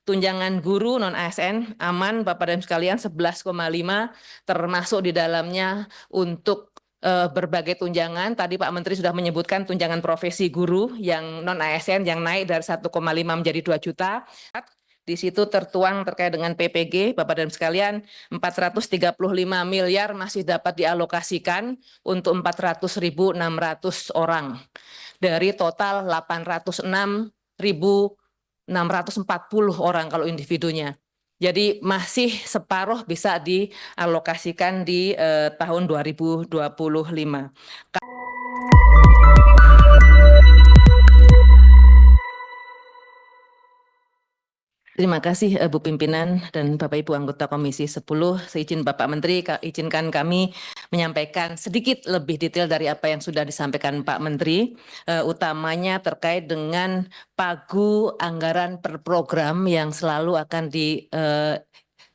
Tunjangan guru non-ASN aman Bapak dan sekalian 11,5, termasuk di dalamnya untuk berbagai tunjangan. Tadi Pak Menteri sudah menyebutkan tunjangan profesi guru yang non-ASN yang naik dari 1,5 menjadi 2 juta. Di situ tertuang terkait dengan PPG, Bapak dan sekalian, 435 miliar masih dapat dialokasikan untuk 400.600 orang dari total 806.640 orang kalau individunya. Jadi masih separuh bisa dialokasikan di tahun 2025. Terima kasih Bu Pimpinan dan Bapak Ibu anggota Komisi 10. Seizin Bapak Menteri, izinkan kami menyampaikan sedikit lebih detail dari apa yang sudah disampaikan Pak Menteri, utamanya terkait dengan pagu anggaran per program yang selalu akan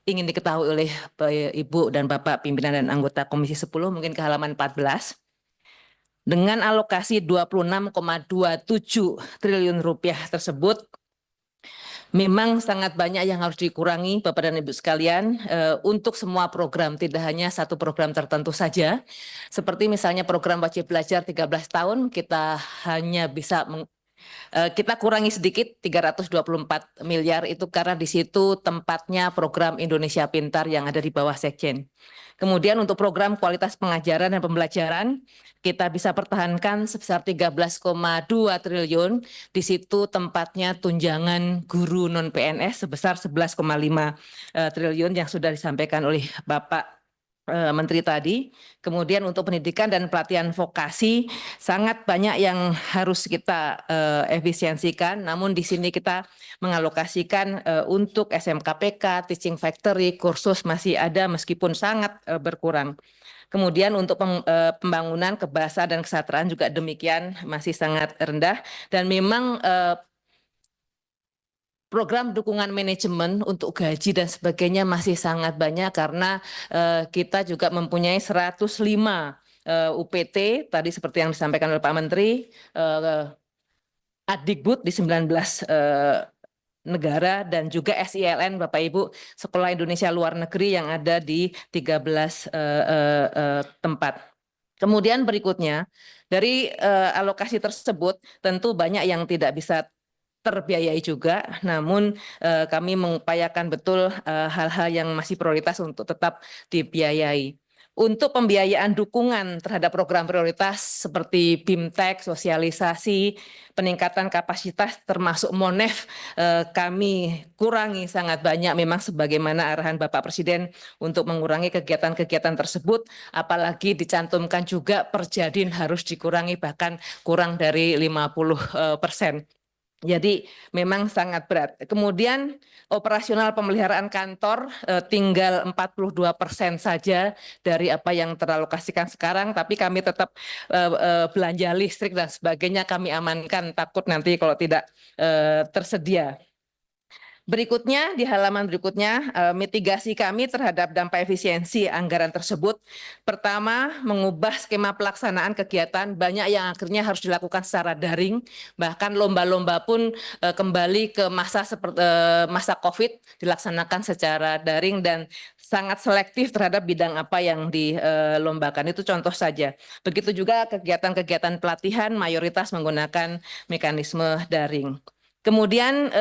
ingin diketahui oleh Ibu dan Bapak Pimpinan dan anggota Komisi 10, mungkin ke halaman 14. Dengan alokasi 26,27 triliun rupiah tersebut, memang sangat banyak yang harus dikurangi Bapak dan Ibu sekalian untuk semua program, tidak hanya satu program tertentu saja. Seperti misalnya program wajib belajar 13 tahun, kita hanya bisa kita kurangi sedikit 324 miliar itu karena di situ tempatnya program Indonesia Pintar yang ada di bawah Sekjen. Kemudian untuk program kualitas pengajaran dan pembelajaran, kita bisa pertahankan sebesar 13,2 triliun. Di situ tempatnya tunjangan guru non-PNS sebesar 11,5 triliun yang sudah disampaikan oleh Bapak Menteri tadi. Kemudian untuk pendidikan dan pelatihan vokasi sangat banyak yang harus kita efisiensikan. Namun di sini kita mengalokasikan untuk SMKPK, Teaching Factory, kursus masih ada meskipun sangat berkurang. Kemudian untuk pembangunan kebahasaan dan kesejahteraan juga demikian masih sangat rendah dan memang program dukungan manajemen untuk gaji dan sebagainya masih sangat banyak karena kita juga mempunyai 105 UPT tadi seperti yang disampaikan oleh Pak Menteri, Adikbud di 19 negara dan juga SILN Bapak Ibu Sekolah Indonesia Luar Negeri yang ada di 13 tempat. Kemudian berikutnya dari alokasi tersebut tentu banyak yang tidak bisa terbiayai juga, namun kami mengupayakan betul hal-hal yang masih prioritas untuk tetap dibiayai. Untuk pembiayaan dukungan terhadap program prioritas seperti BIMTEK, sosialisasi, peningkatan kapasitas termasuk MONEF, kami kurangi sangat banyak memang sebagaimana arahan Bapak Presiden untuk mengurangi kegiatan-kegiatan tersebut, apalagi dicantumkan juga Perjadin harus dikurangi bahkan kurang dari 50%. Jadi memang sangat berat. Kemudian operasional pemeliharaan kantor tinggal 42% saja dari apa yang teralokasikan sekarang, tapi kami tetap belanja listrik dan sebagainya kami amankan, takut nanti kalau tidak tersedia. Berikutnya, di halaman berikutnya, mitigasi kami terhadap dampak efisiensi anggaran tersebut. Pertama, mengubah skema pelaksanaan kegiatan, banyak yang akhirnya harus dilakukan secara daring, bahkan lomba-lomba pun kembali ke masa COVID, dilaksanakan secara daring dan sangat selektif terhadap bidang apa yang dilombakan. Itu contoh saja. Begitu juga kegiatan-kegiatan pelatihan mayoritas menggunakan mekanisme daring. Kemudian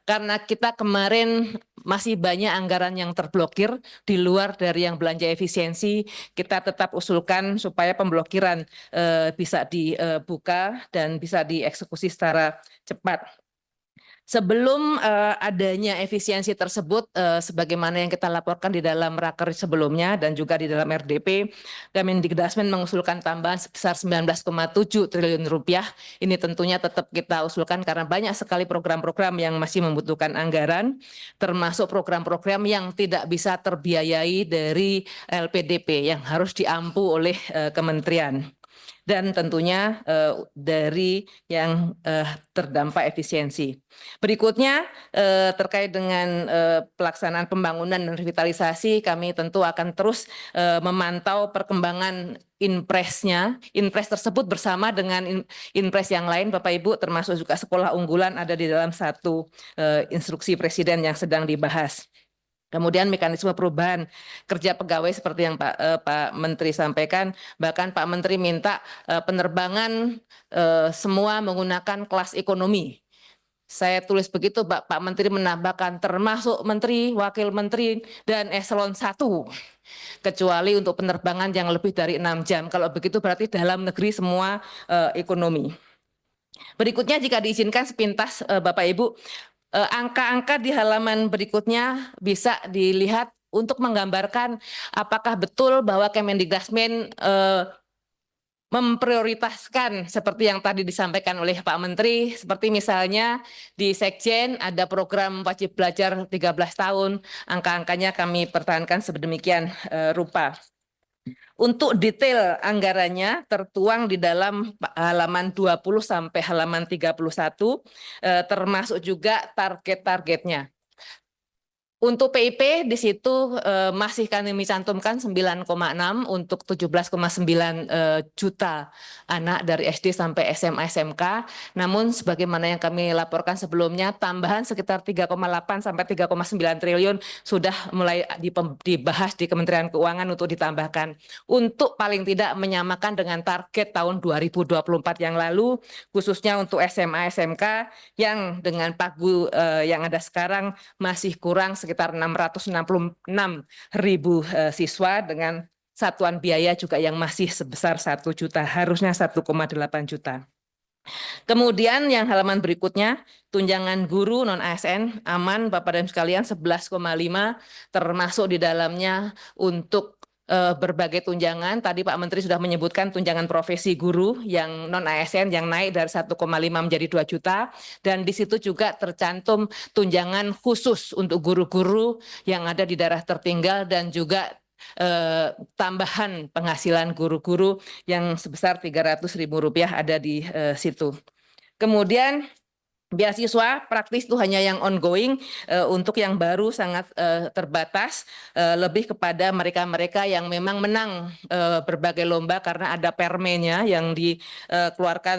karena kita kemarin masih banyak anggaran yang terblokir di luar dari yang belanja efisiensi, kita tetap usulkan supaya pemblokiran bisa dibuka dan bisa dieksekusi secara cepat. Sebelum adanya efisiensi tersebut, sebagaimana yang kita laporkan di dalam raker sebelumnya dan juga di dalam RDP, Kemendikbudrismen mengusulkan tambahan sebesar 19,7 triliun rupiah. Ini tentunya tetap kita usulkan karena banyak sekali program-program yang masih membutuhkan anggaran, termasuk program-program yang tidak bisa terbiayai dari LPDP yang harus diampu oleh kementerian. dan tentunya dari yang terdampak efisiensi. Berikutnya terkait dengan pelaksanaan pembangunan dan revitalisasi, kami tentu akan terus memantau perkembangan Inpres tersebut bersama dengan Inpres yang lain, Bapak Ibu, termasuk juga sekolah unggulan ada di dalam satu instruksi Presiden yang sedang dibahas. Kemudian mekanisme perubahan kerja pegawai seperti yang Pak Menteri sampaikan, bahkan Pak Menteri minta penerbangan semua menggunakan kelas ekonomi. Saya tulis begitu, Pak Menteri menambahkan termasuk Menteri, Wakil Menteri, dan Eselon 1, kecuali untuk penerbangan yang lebih dari 6 jam. Kalau begitu berarti dalam negeri semua ekonomi. Berikutnya jika diizinkan sepintas Bapak Ibu, angka-angka di halaman berikutnya bisa dilihat untuk menggambarkan apakah betul bahwa Kemendikbudrismen memprioritaskan seperti yang tadi disampaikan oleh Pak Menteri, seperti misalnya di Sekjen ada program wajib belajar 13 tahun, angka-angkanya kami pertahankan sedemikian rupa. Untuk detail anggarannya tertuang di dalam halaman 20 sampai halaman 31, termasuk juga target-targetnya. Untuk PIP di situ masih kami cantumkan 9,6 untuk 17,9 juta anak dari SD sampai SMA SMK. Namun sebagaimana yang kami laporkan sebelumnya, tambahan sekitar 3,8 sampai 3,9 triliun sudah mulai dibahas di Kementerian Keuangan untuk ditambahkan. Untuk paling tidak menyamakan dengan target tahun 2024 yang lalu, khususnya untuk SMA SMK yang dengan pagu yang ada sekarang masih kurang sekitar 666.000 siswa dengan satuan biaya juga yang masih sebesar 1 juta, harusnya 1,8 juta. Kemudian yang halaman berikutnya, tunjangan guru non-ASN aman Bapak dan sekalian 11,5, termasuk di dalamnya untuk berbagai tunjangan. Tadi Pak Menteri sudah menyebutkan tunjangan profesi guru yang non-ASN yang naik dari 1,5 menjadi 2 juta. Dan di situ juga tercantum tunjangan khusus untuk guru-guru yang ada di daerah tertinggal dan juga tambahan penghasilan guru-guru yang sebesar Rp300.000 ada di situ. Kemudian beasiswa praktis itu hanya yang ongoing, untuk yang baru sangat terbatas, lebih kepada mereka-mereka yang memang menang berbagai lomba karena ada permennya yang dikeluarkan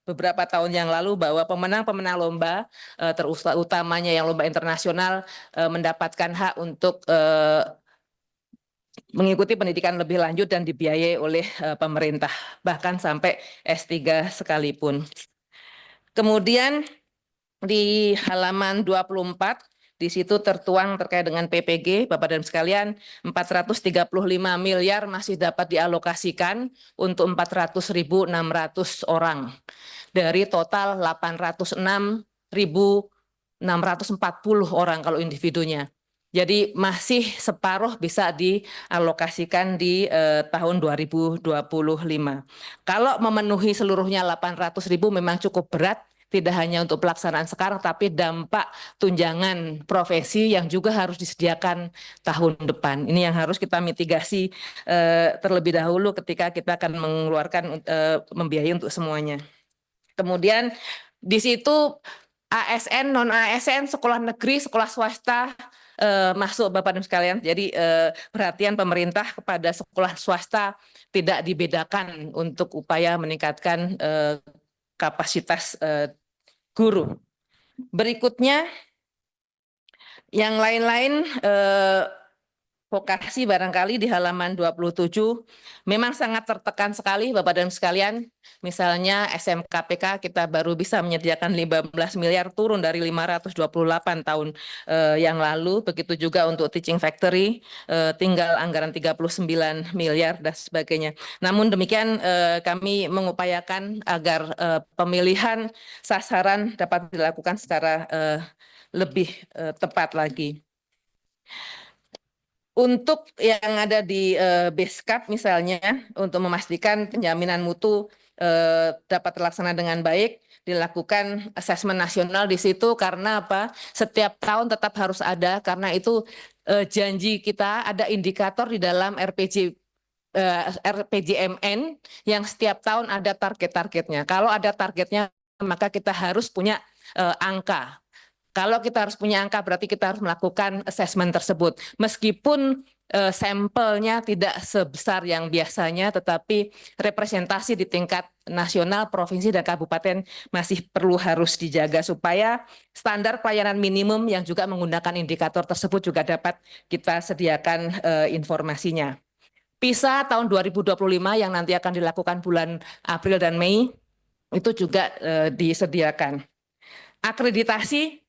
beberapa tahun yang lalu bahwa pemenang-pemenang lomba, terutamanya yang lomba internasional, mendapatkan hak untuk mengikuti pendidikan lebih lanjut dan dibiayai oleh pemerintah, bahkan sampai S3 sekalipun. Kemudian di halaman 24, di situ tertuang terkait dengan PPG, Bapak dan sekalian, 435 miliar masih dapat dialokasikan untuk 400.600 orang. Dari total 806.640 orang kalau individunya. Jadi masih separuh bisa dialokasikan di tahun 2025. Kalau memenuhi seluruhnya 800.000 memang cukup berat, tidak hanya untuk pelaksanaan sekarang, tapi dampak tunjangan profesi yang juga harus disediakan tahun depan. Ini yang harus kita mitigasi terlebih dahulu ketika kita akan mengeluarkan membiayai untuk semuanya. Kemudian di situ ASN, non-ASN, sekolah negeri, sekolah swasta masuk Bapak dan sekalian. Jadi perhatian pemerintah kepada sekolah swasta tidak dibedakan untuk upaya meningkatkan kapasitas guru. Berikutnya, yang lain-lain vokasi barangkali di halaman 27 memang sangat tertekan sekali Bapak dan sekalian. Misalnya SMKPK kita baru bisa menyediakan 15 miliar turun dari 528 tahun yang lalu. Begitu juga untuk Teaching Factory tinggal anggaran 39 miliar dan sebagainya. Namun demikian kami mengupayakan agar pemilihan sasaran dapat dilakukan secara lebih tepat lagi. Untuk yang ada di Beskap misalnya, untuk memastikan penjaminan mutu dapat terlaksana dengan baik, dilakukan asesmen nasional di situ karena apa? Setiap tahun tetap harus ada, karena itu janji kita ada indikator di dalam RPG RPJMN yang setiap tahun ada target-targetnya. Kalau ada targetnya, maka kita harus punya angka. Kalau kita harus punya angka, berarti kita harus melakukan assessment tersebut. Meskipun sampelnya tidak sebesar yang biasanya, tetapi representasi di tingkat nasional, provinsi, dan kabupaten masih harus dijaga supaya standar pelayanan minimum yang juga menggunakan indikator tersebut juga dapat kita sediakan informasinya. PISA tahun 2025 yang nanti akan dilakukan bulan April dan Mei itu juga disediakan. Akreditasi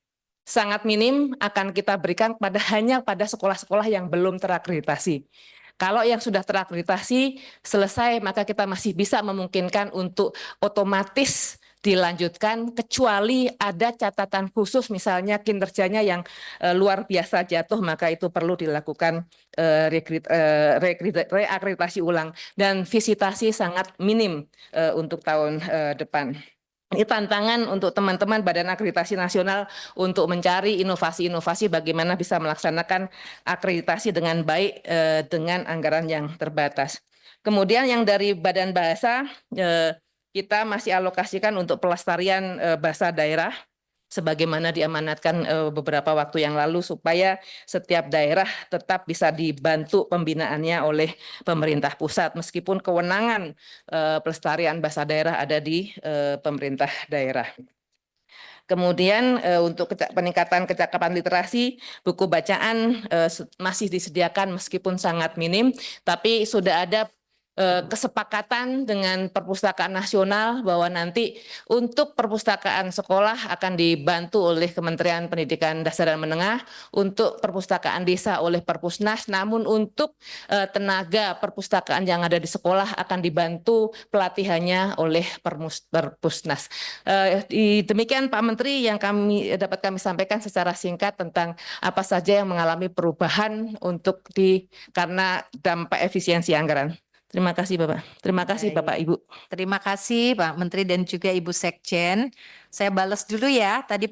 sangat minim akan kita berikan hanya pada sekolah-sekolah yang belum terakreditasi. Kalau yang sudah terakreditasi selesai, maka kita masih bisa memungkinkan untuk otomatis dilanjutkan, kecuali ada catatan khusus misalnya kinerjanya yang luar biasa jatuh, maka itu perlu dilakukan reakreditasi ulang, dan visitasi sangat minim untuk tahun depan. Ini tantangan untuk teman-teman Badan Akreditasi Nasional untuk mencari inovasi-inovasi bagaimana bisa melaksanakan akreditasi dengan baik dengan anggaran yang terbatas. Kemudian yang dari Badan Bahasa, kita masih alokasikan untuk pelestarian bahasa daerah, sebagaimana diamanatkan beberapa waktu yang lalu, supaya setiap daerah tetap bisa dibantu pembinaannya oleh pemerintah pusat, meskipun kewenangan pelestarian bahasa daerah ada di pemerintah daerah. Kemudian untuk peningkatan kecakapan literasi, buku bacaan masih disediakan meskipun sangat minim, tapi sudah ada kesepakatan dengan Perpustakaan Nasional bahwa nanti untuk perpustakaan sekolah akan dibantu oleh Kementerian Pendidikan Dasar dan Menengah, untuk perpustakaan desa oleh Perpusnas, namun untuk tenaga perpustakaan yang ada di sekolah akan dibantu pelatihannya oleh Perpusnas. Demikian Pak Menteri yang dapat kami sampaikan secara singkat tentang apa saja yang mengalami perubahan karena dampak efisiensi anggaran. Terima kasih Bapak. Terima kasih Bapak Ibu. Terima kasih Pak Menteri dan juga Ibu Sekjen. Saya balas dulu ya tadi